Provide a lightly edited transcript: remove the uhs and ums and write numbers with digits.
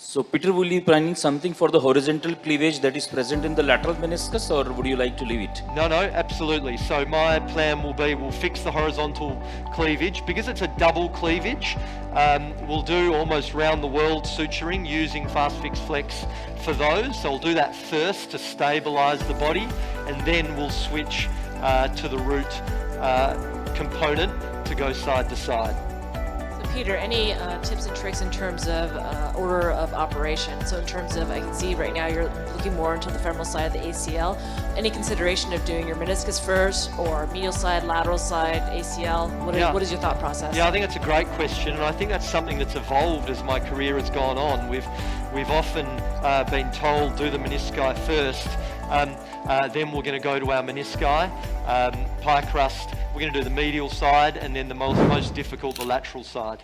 So Peter, will you be planning something for the horizontal cleavage that is present in the lateral meniscus, or would you like to leave it? No, absolutely. So my plan will be, we'll fix the horizontal cleavage. Because it's a double cleavage, we'll do almost round the world suturing using Fast Fix Flex for those. So we'll do that first to stabilize the body, and then we'll switch to the root component to go side to side. Peter, any tips and tricks in terms of order of operation? So in terms of, I can see right now you're looking more into the femoral side of the ACL. Any consideration of doing your meniscus first, or medial side, lateral side, ACL? What is your thought process? Yeah, I think that's a great question, and I think that's something that's evolved as my career has gone on. We've often been told, do the menisci first, then we're going to go to our menisci, pie crust. We're going to do the medial side, and then the most difficult, the lateral side.